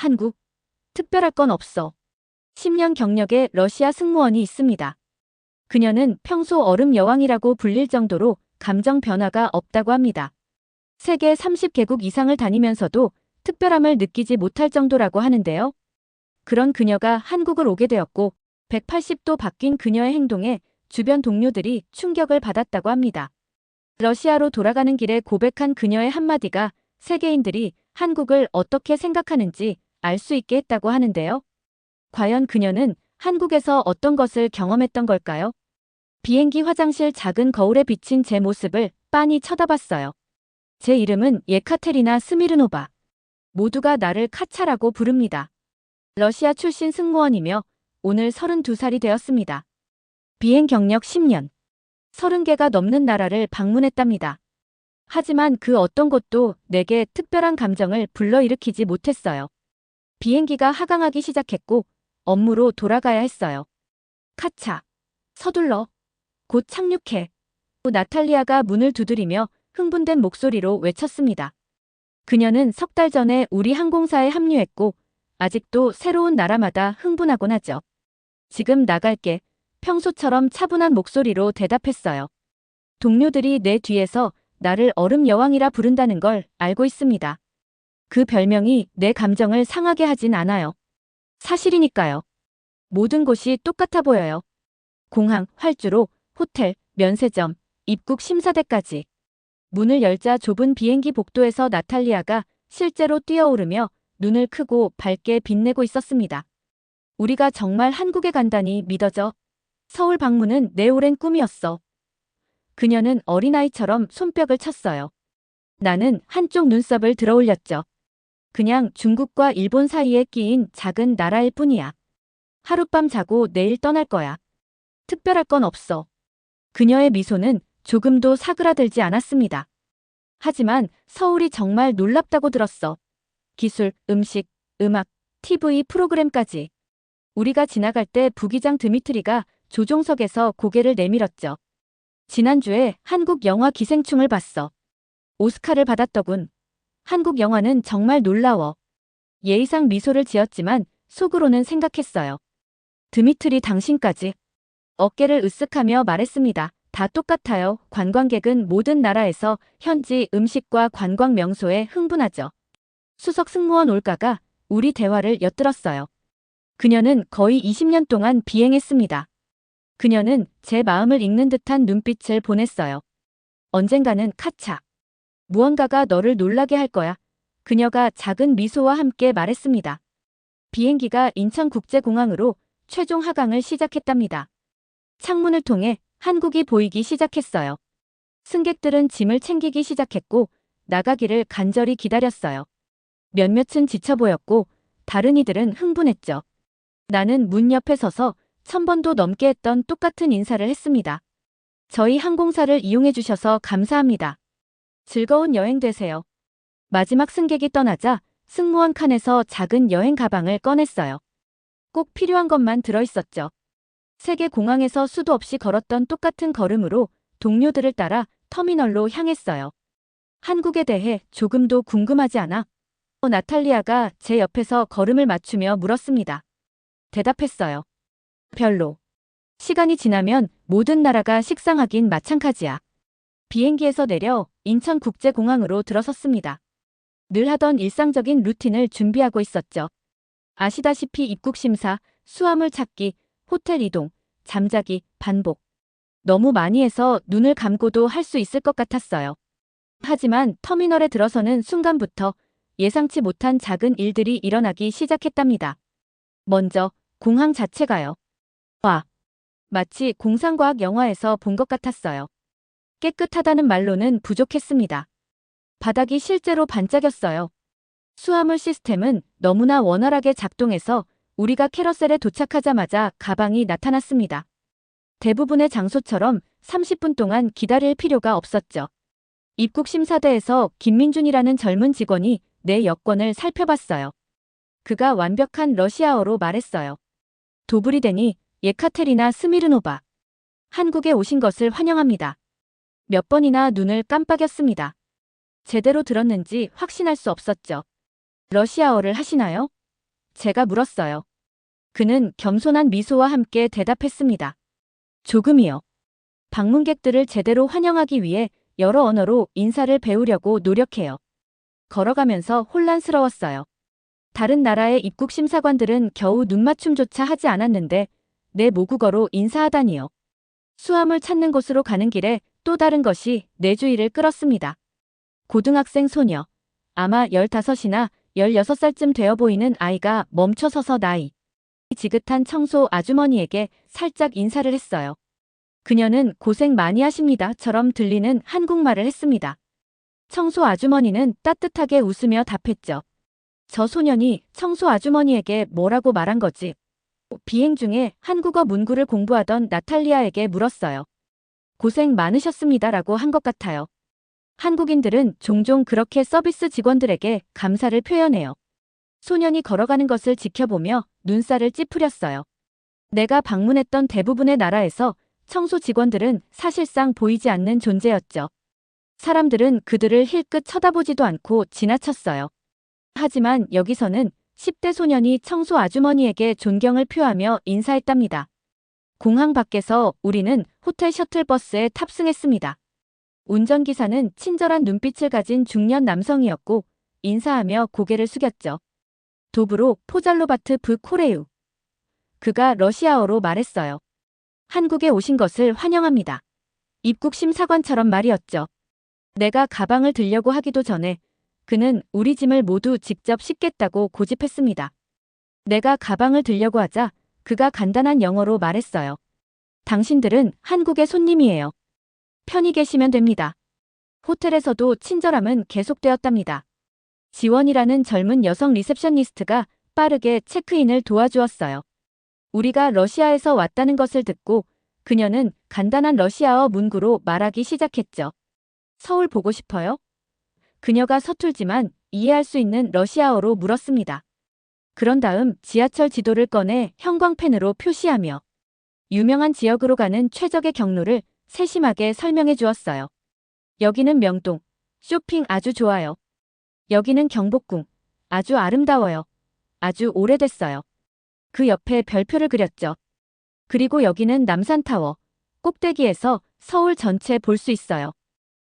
한국. 특별할 건 없어. 10년 경력의 러시아 승무원이 있습니다. 그녀는 평소 얼음 여왕이라고 불릴 정도로 감정 변화가 없다고 합니다. 세계 30개국 이상을 다니면서도 특별함을 느끼지 못할 정도라고 하는데요. 그런 그녀가 한국을 오게 되었고 180도 바뀐 그녀의 행동에 주변 동료들이 충격을 받았다고 합니다. 러시아로 돌아가는 길에 고백한 그녀의 한마디가 세계인들이 한국을 어떻게 생각하는지 알 수 있게 했다고 하는데요. 과연 그녀는 한국에서 어떤 것을 경험했던 걸까요? 비행기 화장실 작은 거울에 비친 제 모습을 빤히 쳐다봤어요. 제 이름은 예카테리나 스미르노바. 모두가 나를 카차라고 부릅니다. 러시아 출신 승무원이며 오늘 32살이 되었습니다. 비행 경력 10년. 30개가 넘는 나라를 방문했답니다. 하지만 그 어떤 곳도 내게 특별한 감정을 불러일으키지 못했어요. 비행기가 하강하기 시작했고 업무로 돌아가야 했어요. 카차. 서둘러. 곧 착륙해. 나탈리아가 문을 두드리며 흥분된 목소리로 외쳤습니다. 그녀는 석 달 전에 우리 항공사에 합류했고 아직도 새로운 나라마다 흥분하곤 하죠. 지금 나갈게. 평소처럼 차분한 목소리로 대답했어요. 동료들이 내 뒤에서 나를 얼음 여왕이라 부른다는 걸 알고 있습니다. 그 별명이 내 감정을 상하게 하진 않아요. 사실이니까요. 모든 곳이 똑같아 보여요. 공항, 활주로, 호텔, 면세점, 입국 심사대까지. 문을 열자 좁은 비행기 복도에서 나탈리아가 실제로 뛰어오르며 눈을 크고 밝게 빛내고 있었습니다. 우리가 정말 한국에 간다니 믿어져. 서울 방문은 내 오랜 꿈이었어. 그녀는 어린아이처럼 손뼉을 쳤어요. 나는 한쪽 눈썹을 들어올렸죠. 그냥 중국과 일본 사이에 끼인 작은 나라일 뿐이야. 하룻밤 자고 내일 떠날 거야. 특별할 건 없어. 그녀의 미소는 조금도 사그라들지 않았습니다. 하지만 서울이 정말 놀랍다고 들었어. 기술, 음식, 음악, TV 프로그램까지. 우리가 지나갈 때 부기장 드미트리가 조종석에서 고개를 내밀었죠. 지난주에 한국 영화 기생충을 봤어. 오스카를 받았더군. 한국 영화는 정말 놀라워. 예의상 미소를 지었지만 속으로는 생각했어요. 드미트리 당신까지. 어깨를 으쓱하며 말했습니다. 다 똑같아요. 관광객은 모든 나라에서 현지 음식과 관광 명소에 흥분하죠. 수석 승무원 올가가 우리 대화를 엿들었어요. 그녀는 거의 20년 동안 비행했습니다. 그녀는 제 마음을 읽는 듯한 눈빛을 보냈어요. 언젠가는 카차. 무언가가 너를 놀라게 할 거야. 그녀가 작은 미소와 함께 말했습니다. 비행기가 인천국제공항으로 최종 하강을 시작했답니다. 창문을 통해 한국이 보이기 시작했어요. 승객들은 짐을 챙기기 시작했고 나가기를 간절히 기다렸어요. 몇몇은 지쳐 보였고 다른 이들은 흥분했죠. 나는 문 옆에 서서 1000번도 넘게 했던 똑같은 인사를 했습니다. 저희 항공사를 이용해 주셔서 감사합니다. 즐거운 여행 되세요. 마지막 승객이 떠나자 승무원 칸에서 작은 여행 가방을 꺼냈어요. 꼭 필요한 것만 들어있었죠. 세계 공항에서 수도 없이 걸었던 똑같은 걸음으로 동료들을 따라 터미널로 향했어요. 한국에 대해 조금도 궁금하지 않아? 나탈리아가 제 옆에서 걸음을 맞추며 물었습니다. 대답했어요. 별로. 시간이 지나면 모든 나라가 식상하긴 마찬가지야. 비행기에서 내려 인천국제공항으로 들어섰습니다. 늘 하던 일상적인 루틴을 준비하고 있었죠. 아시다시피 입국 심사, 수화물 찾기, 호텔 이동, 잠자기, 반복. 너무 많이 해서 눈을 감고도 할 수 있을 것 같았어요. 하지만 터미널에 들어서는 순간부터 예상치 못한 작은 일들이 일어나기 시작했답니다. 먼저 공항 자체가요. 마치 공상과학 영화에서 본 것 같았어요. 깨끗하다는 말로는 부족했습니다. 바닥이 실제로 반짝였어요. 수화물 시스템은 너무나 원활하게 작동해서 우리가 캐러셀에 도착하자마자 가방이 나타났습니다. 대부분의 장소처럼 30분 동안 기다릴 필요가 없었죠. 입국 심사대에서 김민준이라는 젊은 직원이 내 여권을 살펴봤어요. 그가 완벽한 러시아어로 말했어요. 도브리데니 예카테리나 스미르노바. 한국에 오신 것을 환영합니다. 몇 번이나 눈을 깜빡였습니다. 제대로 들었는지 확신할 수 없었죠. 러시아어를 하시나요? 제가 물었어요. 그는 겸손한 미소와 함께 대답했습니다. 조금이요. 방문객들을 제대로 환영하기 위해 여러 언어로 인사를 배우려고 노력해요. 걸어가면서 혼란스러웠어요. 다른 나라의 입국 심사관들은 겨우 눈맞춤조차 하지 않았는데 내 모국어로 인사하다니요. 수암을 찾는 곳으로 가는 길에 또 다른 것이 내 주의를 끌었습니다. 고등학생 소녀. 아마 15이나 16살쯤 되어 보이는 아이가 멈춰서서 나이 지긋한 청소 아주머니에게 살짝 인사를 했어요. 그녀는 고생 많이 하십니다처럼 들리는 한국말을 했습니다. 청소 아주머니는 따뜻하게 웃으며 답했죠. 저 소년이 청소 아주머니에게 뭐라고 말한 거지? 비행 중에 한국어 문구를 공부하던 나탈리아에게 물었어요. 고생 많으셨습니다라고 한 것 같아요. 한국인들은 종종 그렇게 서비스 직원들에게 감사를 표현해요. 소년이 걸어가는 것을 지켜보며 눈살을 찌푸렸어요. 내가 방문했던 대부분의 나라에서 청소 직원들은 사실상 보이지 않는 존재였죠. 사람들은 그들을 힐끗 쳐다보지도 않고 지나쳤어요. 하지만 여기서는 10대 소년이 청소 아주머니에게 존경을 표하며 인사했답니다. 공항 밖에서 우리는 호텔 셔틀버스에 탑승했습니다. 운전기사는 친절한 눈빛을 가진 중년 남성이었고 인사하며 고개를 숙였죠. 도브로 포잘로바트 브 코레우. 그가 러시아어로 말했어요. 한국에 오신 것을 환영합니다. 입국 심사관처럼 말이었죠. 내가 가방을 들려고 하기도 전에 그는 우리 짐을 모두 직접 싣겠다고 고집했습니다. 내가 가방을 들려고 하자 그가 간단한 영어로 말했어요. 당신들은 한국의 손님이에요. 편히 계시면 됩니다. 호텔에서도 친절함은 계속되었답니다. 지원이라는 젊은 여성 리셉셔니스트가 빠르게 체크인을 도와주었어요. 우리가 러시아에서 왔다는 것을 듣고 그녀는 간단한 러시아어 문구로 말하기 시작했죠. 서울 보고 싶어요? 그녀가 서툴지만 이해할 수 있는 러시아어로 물었습니다. 그런 다음 지하철 지도를 꺼내 형광펜으로 표시하며 유명한 지역으로 가는 최적의 경로를 세심하게 설명해 주었어요. 여기는 명동, 쇼핑 아주 좋아요. 여기는 경복궁, 아주 아름다워요. 아주 오래됐어요. 그 옆에 별표를 그렸죠. 그리고 여기는 남산타워, 꼭대기에서 서울 전체 볼 수 있어요.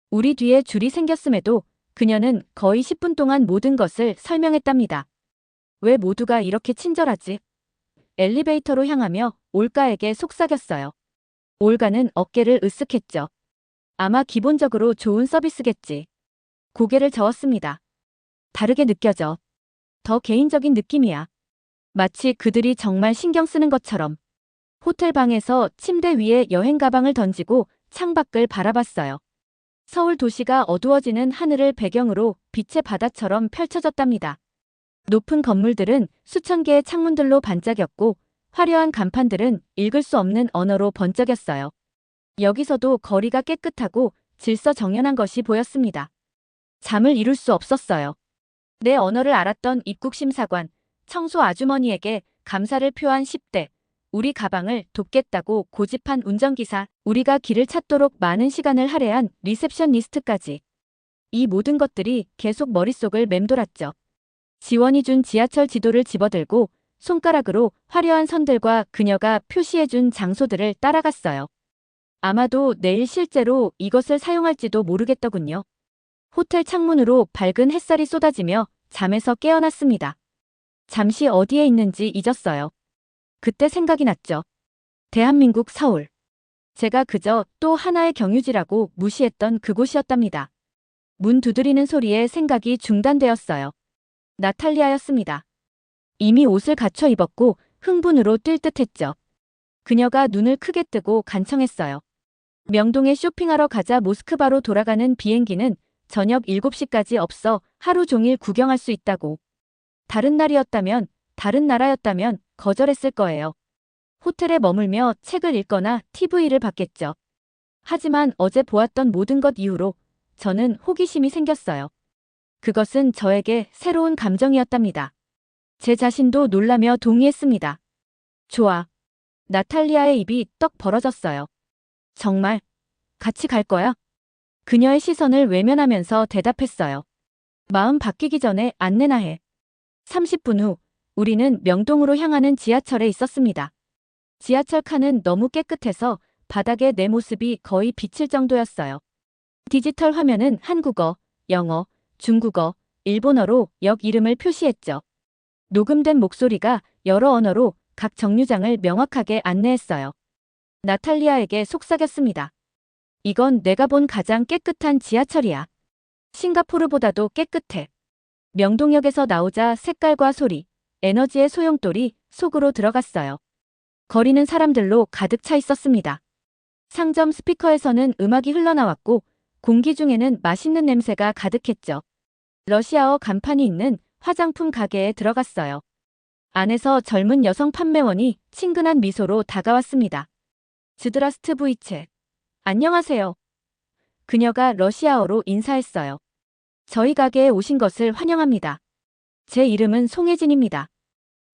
우리 뒤에 줄이 생겼음에도 그녀는 거의 10분 동안 모든 것을 설명했답니다. 왜 모두가 이렇게 친절하지? 엘리베이터로 향하며 올가에게 속삭였어요. 올가는 어깨를 으쓱했죠. 아마 기본적으로 좋은 서비스겠지. 고개를 저었습니다. 다르게 느껴져. 더 개인적인 느낌이야. 마치 그들이 정말 신경 쓰는 것처럼. 호텔 방에서 침대 위에 여행 가방을 던지고 창밖을 바라봤어요. 서울 도시가 어두워지는 하늘을 배경으로 빛의 바다처럼 펼쳐졌답니다. 높은 건물들은 수천 개의 창문들로 반짝였고 화려한 간판들은 읽을 수 없는 언어로 번쩍였어요. 여기서도 거리가 깨끗하고 질서정연한 것이 보였습니다. 잠을 이룰 수 없었어요. 내 언어를 알았던 입국심사관, 청소 아주머니에게 감사를 표한 10대, 우리 가방을 돕겠다고 고집한 운전기사, 우리가 길을 찾도록 많은 시간을 할애한 리셉셔니스트까지. 이 모든 것들이 계속 머릿속을 맴돌았죠. 지원이 준 지하철 지도를 집어들고 손가락으로 화려한 선들과 그녀가 표시해준 장소들을 따라갔어요. 아마도 내일 실제로 이것을 사용할지도 모르겠더군요. 호텔 창문으로 밝은 햇살이 쏟아지며 잠에서 깨어났습니다. 잠시 어디에 있는지 잊었어요. 그때 생각이 났죠. 대한민국 서울. 제가 그저 또 하나의 경유지라고 무시했던 그곳이었답니다. 문 두드리는 소리에 생각이 중단되었어요. 나탈리아였습니다. 이미 옷을 갖춰 입었고 흥분으로 뛸 듯했죠. 그녀가 눈을 크게 뜨고 간청했어요. 명동에 쇼핑하러 가자. 모스크바로 돌아가는 비행기는 저녁 7시까지 없어 하루 종일 구경할 수 있다고. 다른 날이었다면, 다른 나라였다면 거절했을 거예요. 호텔에 머물며 책을 읽거나 TV를 봤겠죠. 하지만 어제 보았던 모든 것 이후로 저는 호기심이 생겼어요. 그것은 저에게 새로운 감정이었답니다. 제 자신도 놀라며 동의했습니다. 좋아. 나탈리아의 입이 떡 벌어졌어요. 정말? 같이 갈 거야? 그녀의 시선을 외면하면서 대답했어요. 마음 바뀌기 전에 안내나 해. 30분 후 우리는 명동으로 향하는 지하철에 있었습니다. 지하철 칸은 너무 깨끗해서 바닥에 내 모습이 거의 비칠 정도였어요. 디지털 화면은 한국어, 영어, 중국어, 일본어로 역 이름을 표시했죠. 녹음된 목소리가 여러 언어로 각 정류장을 명확하게 안내했어요. 나탈리아에게 속삭였습니다. 이건 내가 본 가장 깨끗한 지하철이야. 싱가포르보다도 깨끗해. 명동역에서 나오자 색깔과 소리, 에너지의 소용돌이 속으로 들어갔어요. 거리는 사람들로 가득 차 있었습니다. 상점 스피커에서는 음악이 흘러나왔고 공기 중에는 맛있는 냄새가 가득했죠. 러시아어 간판이 있는 화장품 가게에 들어갔어요. 안에서 젊은 여성 판매원이 친근한 미소로 다가왔습니다. 즈드라스트부이체. 안녕하세요. 그녀가 러시아어로 인사했어요. 저희 가게에 오신 것을 환영합니다. 제 이름은 송혜진입니다.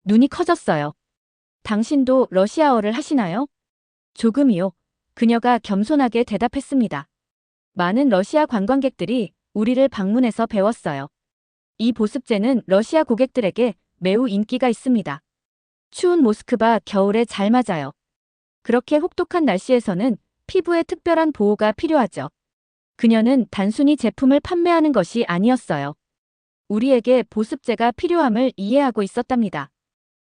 눈이 커졌어요. 당신도 러시아어를 하시나요? 조금이요. 그녀가 겸손하게 대답했습니다. 많은 러시아 관광객들이 우리를 방문해서 배웠어요. 이 보습제는 러시아 고객들에게 매우 인기가 있습니다. 추운 모스크바 겨울에 잘 맞아요. 그렇게 혹독한 날씨에서는 피부에 특별한 보호가 필요하죠. 그녀는 단순히 제품을 판매하는 것이 아니었어요. 우리에게 보습제가 필요함을 이해하고 있었답니다.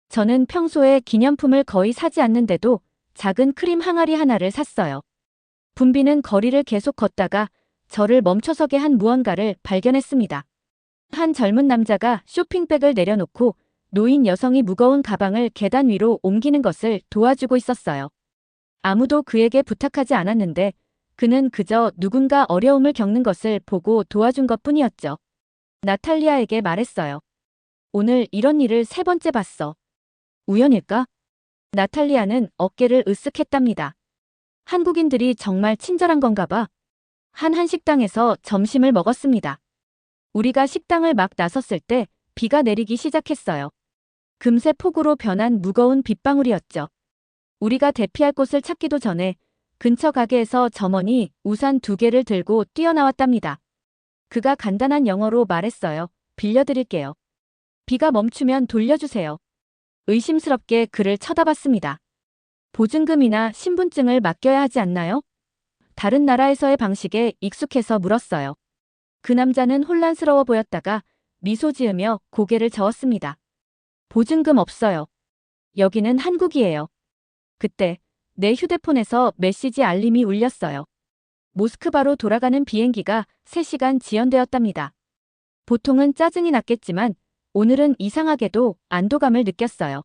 저는 평소에 기념품을 거의 사지 않는데도 작은 크림 항아리 하나를 샀어요. 분비는 거리를 계속 걷다가 저를 멈춰서게 한 무언가를 발견했습니다. 한 젊은 남자가 쇼핑백을 내려놓고 노인 여성이 무거운 가방을 계단 위로 옮기는 것을 도와주고 있었어요. 아무도 그에게 부탁하지 않았는데 그는 그저 누군가 어려움을 겪는 것을 보고 도와준 것뿐이었죠. 나탈리아에게 말했어요. 오늘 이런 일을 3번째 봤어. 우연일까? 나탈리아는 어깨를 으쓱했답니다. 한국인들이 정말 친절한 건가 봐. 한 한식당에서 점심을 먹었습니다. 우리가 식당을 막 나섰을 때 비가 내리기 시작했어요. 금세 폭우로 변한 무거운 빗방울이었죠. 우리가 대피할 곳을 찾기도 전에 근처 가게에서 점원이 우산 2개를 들고 뛰어나왔답니다. 그가 간단한 영어로 말했어요. 빌려드릴게요. 비가 멈추면 돌려주세요. 의심스럽게 그를 쳐다봤습니다. 보증금이나 신분증을 맡겨야 하지 않나요? 다른 나라에서의 방식에 익숙해서 물었어요. 그 남자는 혼란스러워 보였다가 미소 지으며 고개를 저었습니다. 보증금 없어요. 여기는 한국이에요. 그때 내 휴대폰에서 메시지 알림이 울렸어요. 모스크바로 돌아가는 비행기가 3시간 지연되었답니다. 보통은 짜증이 났겠지만 오늘은 이상하게도 안도감을 느꼈어요.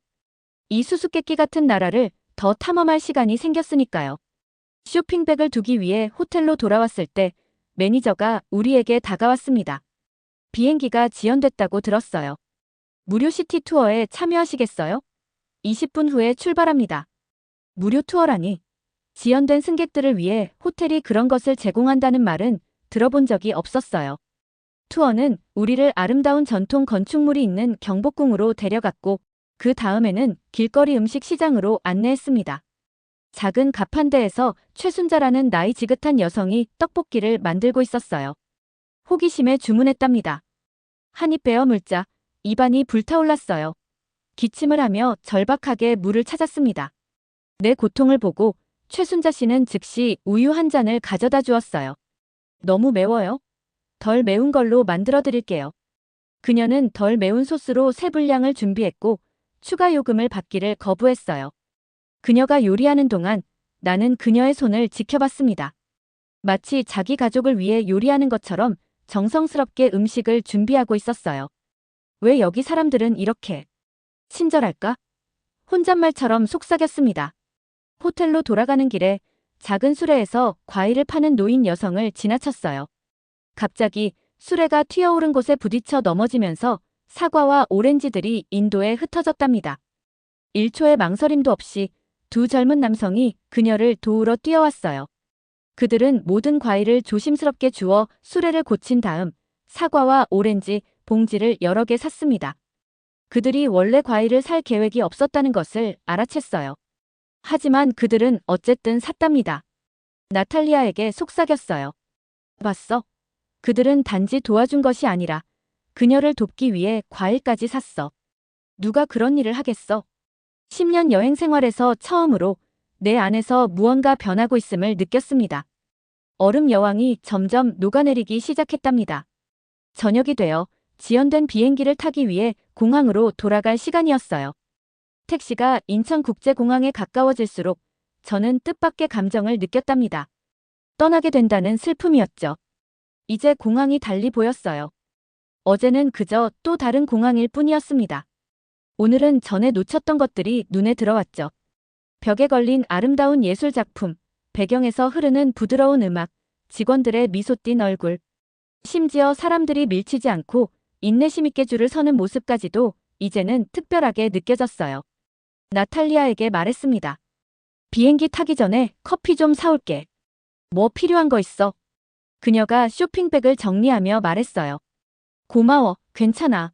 이 수수께끼 같은 나라를 더 탐험할 시간이 생겼으니까요. 쇼핑백을 두기 위해 호텔로 돌아왔을 때 매니저가 우리에게 다가왔습니다. 비행기가 지연됐다고 들었어요. 무료 시티 투어에 참여하시겠어요? 20분 후에 출발합니다. 무료 투어라니. 지연된 승객들을 위해 호텔이 그런 것을 제공한다는 말은 들어본 적이 없었어요. 투어는 우리를 아름다운 전통 건축물이 있는 경복궁으로 데려갔고 그 다음에는 길거리 음식 시장으로 안내했습니다. 작은 가판대에서 최순자라는 나이 지긋한 여성이 떡볶이를 만들고 있었어요. 호기심에 주문했답니다. 한 입 베어 물자 입안이 불타올랐어요. 기침을 하며 절박하게 물을 찾았습니다. 내 고통을 보고 최순자 씨는 즉시 우유 한 잔을 가져다 주었어요. 너무 매워요? 덜 매운 걸로 만들어 드릴게요. 그녀는 덜 매운 소스로 3분량을 준비했고 추가 요금을 받기를 거부했어요. 그녀가 요리하는 동안 나는 그녀의 손을 지켜봤습니다. 마치 자기 가족을 위해 요리하는 것처럼 정성스럽게 음식을 준비하고 있었어요. 왜 여기 사람들은 이렇게 친절할까? 혼잣말처럼 속삭였습니다. 호텔로 돌아가는 길에 작은 수레에서 과일을 파는 노인 여성을 지나쳤어요. 갑자기 수레가 튀어오른 곳에 부딪혀 넘어지면서 사과와 오렌지들이 인도에 흩어졌답니다. 1초의 망설임도 없이 2 젊은 남성이 그녀를 도우러 뛰어왔어요. 그들은 모든 과일을 조심스럽게 주워 수레를 고친 다음 사과와 오렌지 봉지를 여러 개 샀습니다. 그들이 원래 과일을 살 계획이 없었다는 것을 알아챘어요. 하지만 그들은 어쨌든 샀답니다. 나탈리아에게 속삭였어요. 봤어? 그들은 단지 도와준 것이 아니라 그녀를 돕기 위해 과일까지 샀어. 누가 그런 일을 하겠어? 10년 여행 생활에서 처음으로 내 안에서 무언가 변하고 있음을 느꼈습니다. 얼음 여왕이 점점 녹아내리기 시작했답니다. 저녁이 되어 지연된 비행기를 타기 위해 공항으로 돌아갈 시간이었어요. 택시가 인천국제공항에 가까워질수록 저는 뜻밖의 감정을 느꼈답니다. 떠나게 된다는 슬픔이었죠. 이제 공항이 달리 보였어요. 어제는 그저 또 다른 공항일 뿐이었습니다. 오늘은 전에 놓쳤던 것들이 눈에 들어왔죠. 벽에 걸린 아름다운 예술 작품, 배경에서 흐르는 부드러운 음악, 직원들의 미소 띤 얼굴, 심지어 사람들이 밀치지 않고 인내심 있게 줄을 서는 모습까지도 이제는 특별하게 느껴졌어요. 나탈리아에게 말했습니다. 비행기 타기 전에 커피 좀 사올게. 뭐 필요한 거 있어? 그녀가 쇼핑백을 정리하며 말했어요. 고마워, 괜찮아.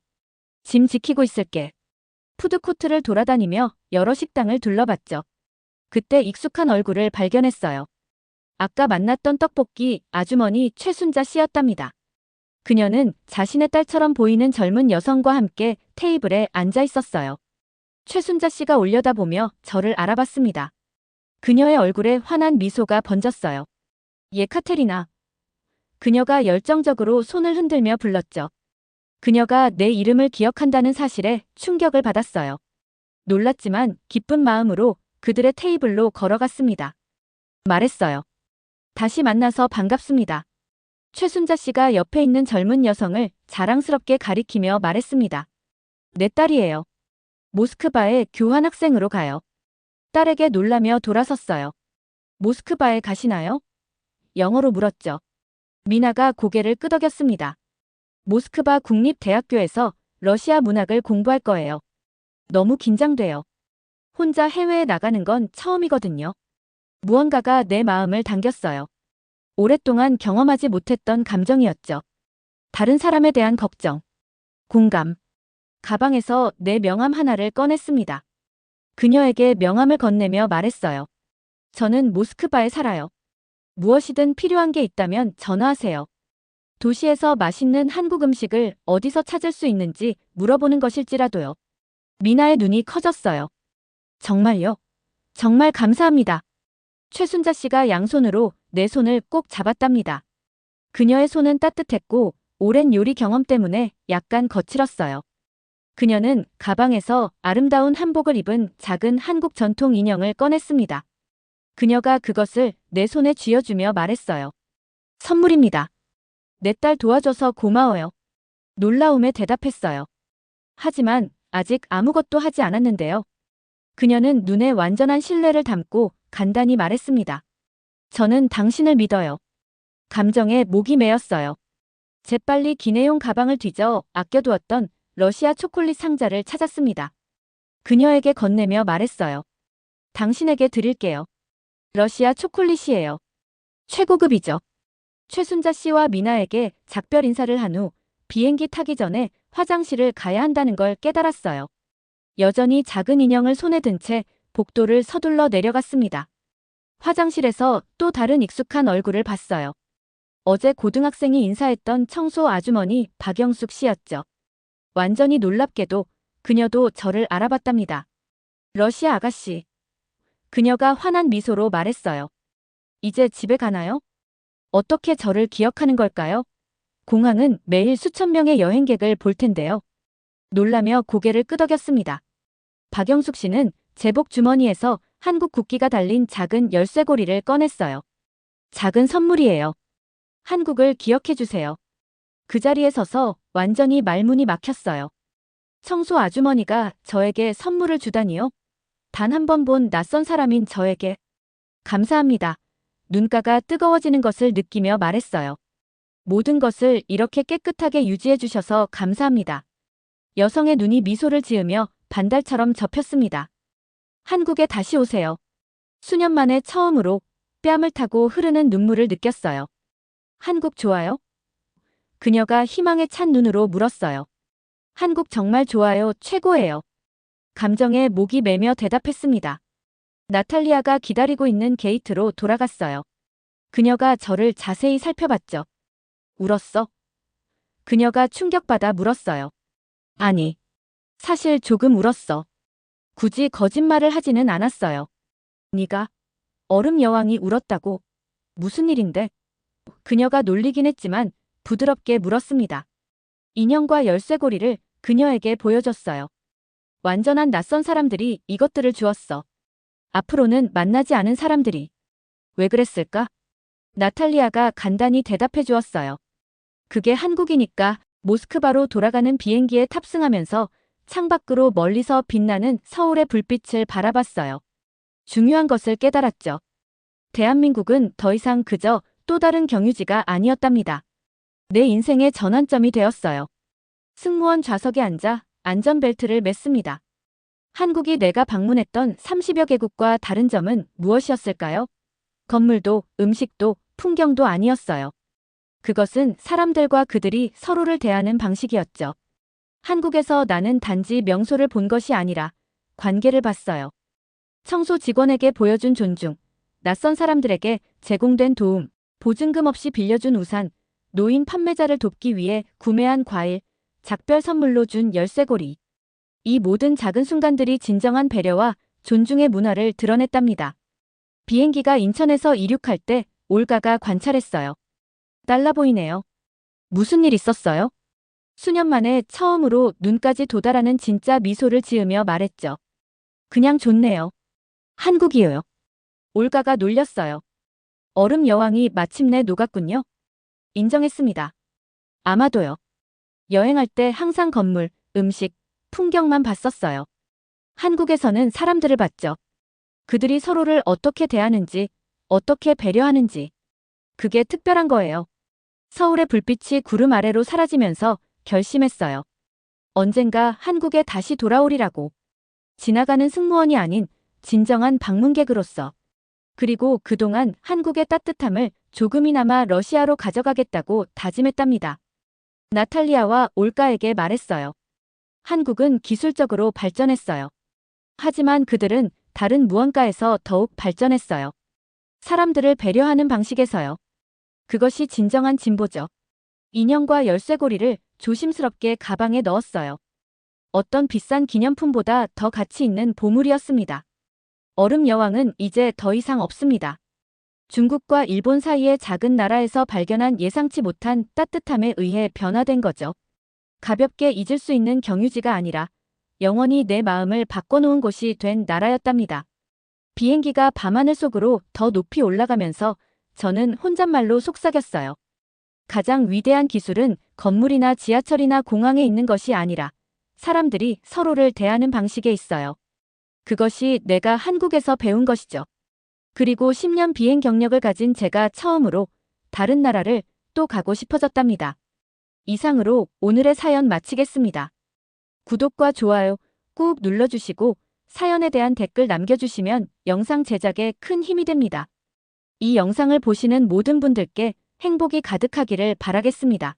짐 지키고 있을게. 푸드코트를 돌아다니며 여러 식당을 둘러봤죠. 그때 익숙한 얼굴을 발견했어요. 아까 만났던 떡볶이 아주머니 최순자 씨였답니다. 그녀는 자신의 딸처럼 보이는 젊은 여성과 함께 테이블에 앉아 있었어요. 최순자 씨가 올려다보며 저를 알아봤습니다. 그녀의 얼굴에 환한 미소가 번졌어요. 예카테리나. 그녀가 열정적으로 손을 흔들며 불렀죠. 그녀가 내 이름을 기억한다는 사실에 충격을 받았어요. 놀랐지만 기쁜 마음으로 그들의 테이블로 걸어갔습니다. 말했어요. 다시 만나서 반갑습니다. 최순자 씨가 옆에 있는 젊은 여성을 자랑스럽게 가리키며 말했습니다. 내 딸이에요. 모스크바에 교환학생으로 가요. 딸에게 놀라며 돌아섰어요. 모스크바에 가시나요? 영어로 물었죠. 미나가 고개를 끄덕였습니다. 모스크바 국립대학교에서 러시아 문학을 공부할 거예요. 너무 긴장돼요. 혼자 해외에 나가는 건 처음이거든요. 무언가가 내 마음을 당겼어요. 오랫동안 경험하지 못했던 감정이었죠. 다른 사람에 대한 걱정, 공감. 가방에서 내 명함 하나를 꺼냈습니다. 그녀에게 명함을 건네며 말했어요. 저는 모스크바에 살아요. 무엇이든 필요한 게 있다면 전화하세요. 도시에서 맛있는 한국 음식을 어디서 찾을 수 있는지 물어보는 것일지라도요. 미나의 눈이 커졌어요. 정말요? 정말 감사합니다. 최순자 씨가 양손으로 내 손을 꼭 잡았답니다. 그녀의 손은 따뜻했고 오랜 요리 경험 때문에 약간 거칠었어요. 그녀는 가방에서 아름다운 한복을 입은 작은 한국 전통 인형을 꺼냈습니다. 그녀가 그것을 내 손에 쥐어주며 말했어요. 선물입니다. 내 딸 도와줘서 고마워요. 놀라움에 대답했어요. 하지만 아직 아무것도 하지 않았는데요. 그녀는 눈에 완전한 신뢰를 담고 간단히 말했습니다. 저는 당신을 믿어요. 감정에 목이 메였어요. 재빨리 기내용 가방을 뒤져 아껴두었던 러시아 초콜릿 상자를 찾았습니다. 그녀에게 건네며 말했어요. 당신에게 드릴게요. 러시아 초콜릿이에요. 최고급이죠. 최순자 씨와 미나에게 작별 인사를 한 후 비행기 타기 전에 화장실을 가야 한다는 걸 깨달았어요. 여전히 작은 인형을 손에 든 채 복도를 서둘러 내려갔습니다. 화장실에서 또 다른 익숙한 얼굴을 봤어요. 어제 고등학생이 인사했던 청소 아주머니 박영숙 씨였죠. 완전히 놀랍게도 그녀도 저를 알아봤답니다. 러시아 아가씨. 그녀가 환한 미소로 말했어요. 이제 집에 가나요? 어떻게 저를 기억하는 걸까요? 공항은 매일 수천 명의 여행객을 볼 텐데요. 놀라며 고개를 끄덕였습니다. 박영숙 씨는 제복 주머니에서 한국 국기가 달린 작은 열쇠고리를 꺼냈어요. 작은 선물이에요. 한국을 기억해 주세요. 그 자리에 서서 완전히 말문이 막혔어요. 청소 아주머니가 저에게 선물을 주다니요? 단 한 번 본 낯선 사람인 저에게. 감사합니다. 눈가가 뜨거워지는 것을 느끼며 말했어요. 모든 것을 이렇게 깨끗하게 유지해 주셔서 감사합니다. 여성의 눈이 미소를 지으며 반달처럼 접혔습니다. 한국에 다시 오세요. 수년 만에 처음으로 뺨을 타고 흐르는 눈물을 느꼈어요. 한국 좋아요? 그녀가 희망에 찬 눈으로 물었어요. 한국 정말 좋아요, 최고예요. 감정에 목이 메며 대답했습니다. 나탈리아가 기다리고 있는 게이트로 돌아갔어요. 그녀가 저를 자세히 살펴봤죠. 울었어? 그녀가 충격받아 물었어요. 아니. 사실 조금 울었어. 굳이 거짓말을 하지는 않았어요. 네가 얼음 여왕이 울었다고? 무슨 일인데? 그녀가 놀리긴 했지만 부드럽게 물었습니다. 인형과 열쇠고리를 그녀에게 보여줬어요. 완전한 낯선 사람들이 이것들을 주었어. 앞으로는 만나지 않은 사람들이. 왜 그랬을까? 나탈리아가 간단히 대답해 주었어요. 그게 한국이니까. 모스크바로 돌아가는 비행기에 탑승하면서 창밖으로 멀리서 빛나는 서울의 불빛을 바라봤어요. 중요한 것을 깨달았죠. 대한민국은 더 이상 그저 또 다른 경유지가 아니었답니다. 내 인생의 전환점이 되었어요. 승무원 좌석에 앉아 안전벨트를 맸습니다. 한국이 내가 방문했던 30여 개국과 다른 점은 무엇이었을까요? 건물도, 음식도, 풍경도 아니었어요. 그것은 사람들과 그들이 서로를 대하는 방식이었죠. 한국에서 나는 단지 명소를 본 것이 아니라 관계를 봤어요. 청소 직원에게 보여준 존중, 낯선 사람들에게 제공된 도움, 보증금 없이 빌려준 우산, 노인 판매자를 돕기 위해 구매한 과일, 작별 선물로 준 열쇠고리. 이 모든 작은 순간들이 진정한 배려와 존중의 문화를 드러냈답니다. 비행기가 인천에서 이륙할 때 올가가 관찰했어요. 달라 보이네요. 무슨 일 있었어요? 수년 만에 처음으로 눈까지 도달하는 진짜 미소를 지으며 말했죠. 그냥 좋네요. 한국이요. 올가가 놀렸어요. 얼음 여왕이 마침내 녹았군요. 인정했습니다. 아마도요. 여행할 때 항상 건물, 음식, 풍경만 봤었어요. 한국에서는 사람들을 봤죠. 그들이 서로를 어떻게 대하는지, 어떻게 배려하는지. 그게 특별한 거예요. 서울의 불빛이 구름 아래로 사라지면서 결심했어요. 언젠가 한국에 다시 돌아오리라고. 지나가는 승무원이 아닌 진정한 방문객으로서. 그리고 그동안 한국의 따뜻함을 조금이나마 러시아로 가져가겠다고 다짐했답니다. 나탈리아와 올가에게 말했어요. 한국은 기술적으로 발전했어요. 하지만 그들은 다른 무언가에서 더욱 발전했어요. 사람들을 배려하는 방식에서요. 그것이 진정한 진보죠. 인형과 열쇠고리를 조심스럽게 가방에 넣었어요. 어떤 비싼 기념품보다 더 가치 있는 보물이었습니다. 얼음 여왕은 이제 더 이상 없습니다. 중국과 일본 사이의 작은 나라에서 발견한 예상치 못한 따뜻함에 의해 변화된 거죠. 가볍게 잊을 수 있는 경유지가 아니라 영원히 내 마음을 바꿔놓은 곳이 된 나라였답니다. 비행기가 밤하늘 속으로 더 높이 올라가면서 저는 혼잣말로 속삭였어요. 가장 위대한 기술은 건물이나 지하철이나 공항에 있는 것이 아니라 사람들이 서로를 대하는 방식에 있어요. 그것이 내가 한국에서 배운 것이죠. 그리고 10년 비행 경력을 가진 제가 처음으로 다른 나라를 또 가고 싶어졌답니다. 이상으로 오늘의 사연 마치겠습니다. 구독과 좋아요 꾹 눌러주시고 사연에 대한 댓글 남겨주시면 영상 제작에 큰 힘이 됩니다. 이 영상을 보시는 모든 분들께 행복이 가득하기를 바라겠습니다.